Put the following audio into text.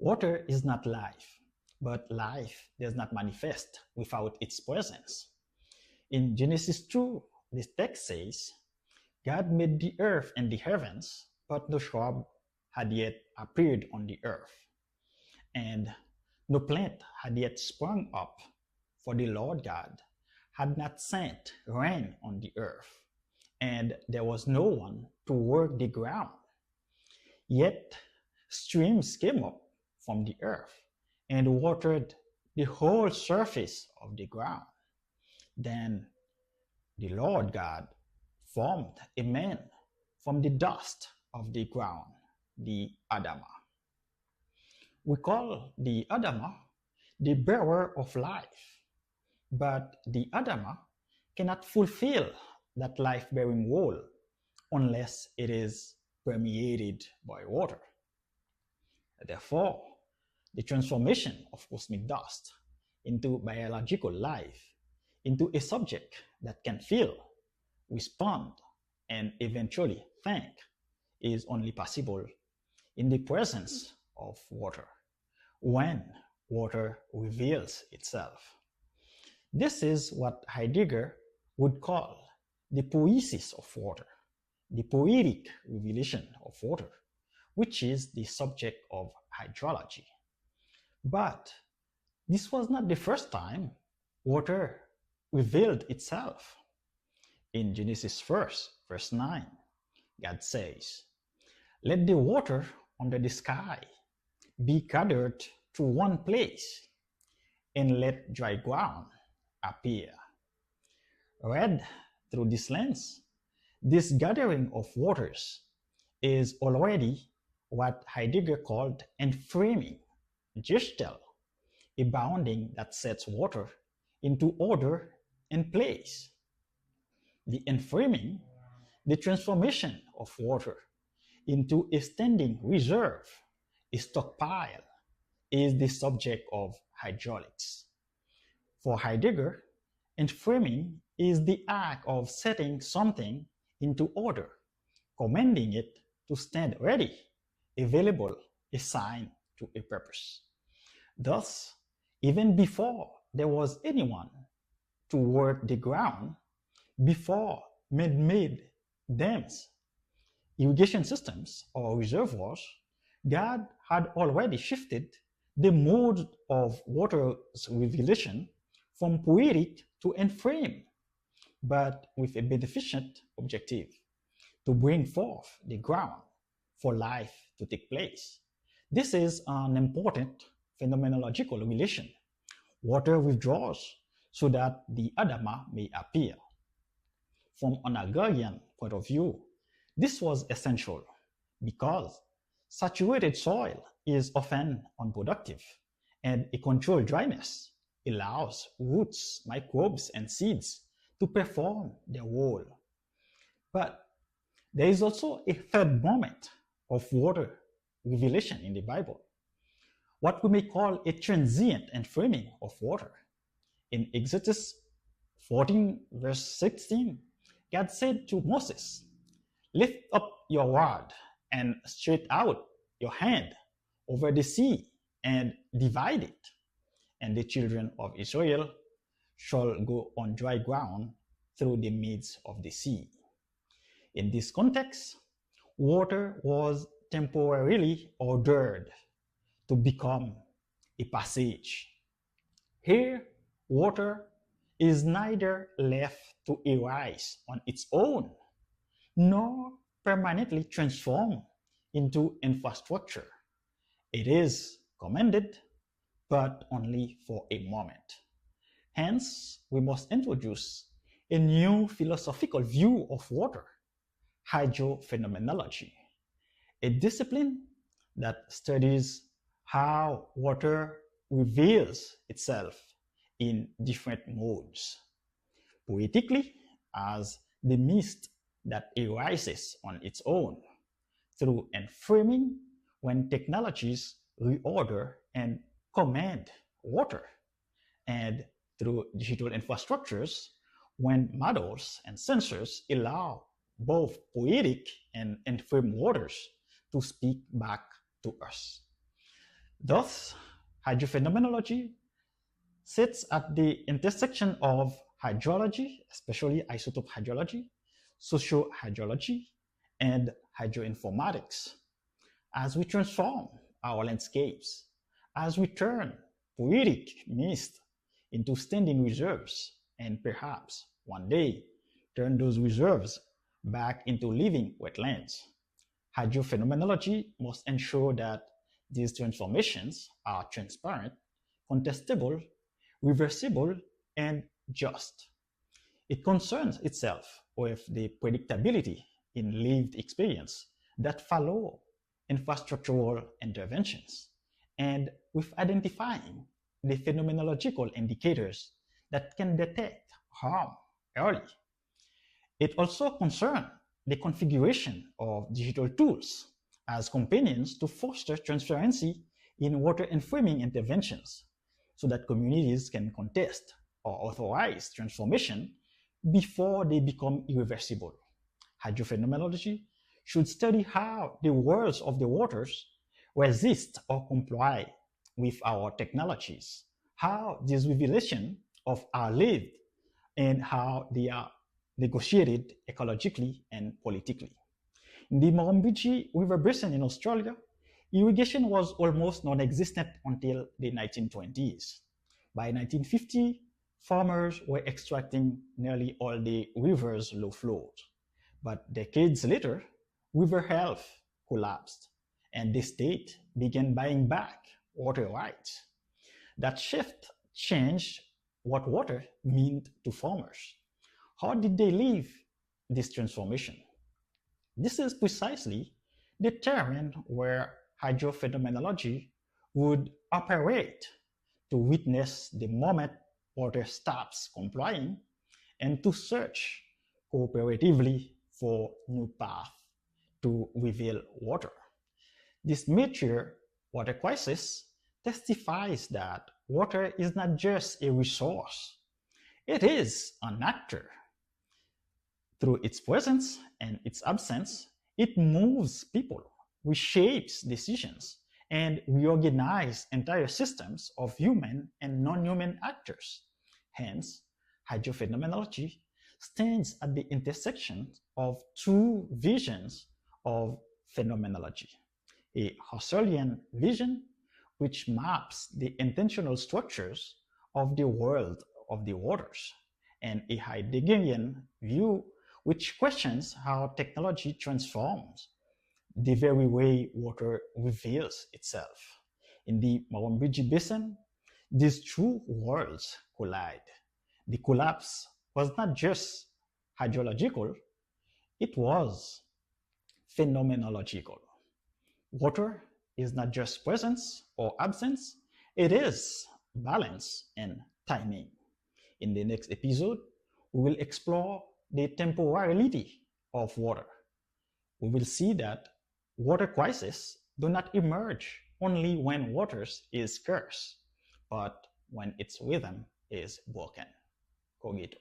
Water is not life, but life does not manifest without its presence. In Genesis 2, this text says, God made the earth and the heavens, but no shrub had yet appeared on the earth, and no plant had yet sprung up, for the Lord God had not sent rain on the earth, and there was no one to work the ground. Yet streams came up from the earth and watered the whole surface of the ground. Then the Lord God formed a man from the dust of the ground, the Adamah. We call the Adamah the bearer of life, but the Adamah cannot fulfill that life-bearing role unless it is permeated by water. Therefore, the transformation of cosmic dust into biological life, into a subject that can feel, respond, and eventually think, is only possible in the presence of water, when water reveals itself. This is what Heidegger would call the poiesis of water, the poietic revelation of water, which is the subject of hydrology. But this was not the first time water revealed itself. In Genesis 1, verse 9, God says, "Let the water under the sky be gathered to one place, and let dry ground appear." Read through this lens, this gathering of waters is already what Heidegger called enframing, gestal, a bounding that sets water into order and place. The enframing, the transformation of water into a standing reserve, a stockpile, is the subject of hydraulics. For Heidegger, enframing is the act of setting something into order, commanding it to stand ready, available, assigned to a purpose. Thus, even before there was anyone to work the ground, before man-made dams, irrigation systems, or reservoirs, God had already shifted the mode of water's revelation from poietic to enframe, but with a beneficent objective, to bring forth the ground for life to take place. This is an important phenomenological relation. Water withdraws so that the Adamah may appear. From an agrarian point of view, this was essential because saturated soil is often unproductive, and a controlled dryness allows roots, microbes, and seeds to perform their role. But there is also a third moment of water revelation in the Bible, what we may call a transient enframing of water. In Exodus 14, verse 16, God said to Moses, "Lift up your rod and stretch out your hand over the sea and divide it, and the children of Israel shall go on dry ground through the midst of the sea." In this context, water was temporarily ordered to become a passage. Here, water is neither left to arise on its own, nor permanently transformed into infrastructure. It is commanded, but only for a moment. Hence, we must introduce a new philosophical view of water, Hydro-phenomenology, a discipline that studies how water reveals itself in different modes. Poetically, as the mist that arises on its own, through enframing, when technologies reorder and command water, and through digital infrastructures, when models and sensors allow both poetic and enframed waters to speak back to us. Thus, hydrophenomenology sits at the intersection of hydrology, especially isotope hydrology, socio-hydrology, and hydroinformatics. As we transform our landscapes, as we turn poietic mist into standing reserves, and perhaps one day turn those reserves back into living wetlands, hydrophenomenology must ensure that these transformations are transparent, contestable, reversible, and just. It concerns itself with the predictability in lived experience that follow infrastructural interventions, and with identifying the phenomenological indicators that can detect harm early. It also concerns the configuration of digital tools as companions to foster transparency in water enframing interventions so that communities can contest or authorize transformation before they become irreversible. Hydrophenomenology should study how the worlds of the waters resist or comply with our technologies, how these revelations of are lived, and how they are negotiated ecologically and politically. In the Murrumbidgee River Basin in Australia, irrigation was almost non-existent until the 1920s. By 1950, farmers were extracting nearly all the river's low flows. But decades later, river health collapsed, and the state began buying back water rights. That shift changed what water meant to farmers. How did they live this transformation? This is precisely the terrain where hydrophenomenology would operate to witness the moment water stops complying and to search cooperatively for new paths to reveal water. This major water crisis testifies that water is not just a resource, it is an actor. Through its presence and its absence, it moves people, reshapes decisions, and reorganizes entire systems of human and non-human actors. Hence, hydrophenomenology stands at the intersection of two visions of phenomenology: a Husserlian vision, which maps the intentional structures of the world of the waters, and a Heideggerian view, which questions how technology transforms the very way water reveals itself. In the Murrumbidgee Basin, these two worlds collide. The collapse was not just hydrological, it was phenomenological. Water is not just presence or absence, it is balance and timing. In the next episode, we will explore the temporality of water. We will see that water crises do not emerge only when water is scarce, but when its rhythm is broken. Cogito.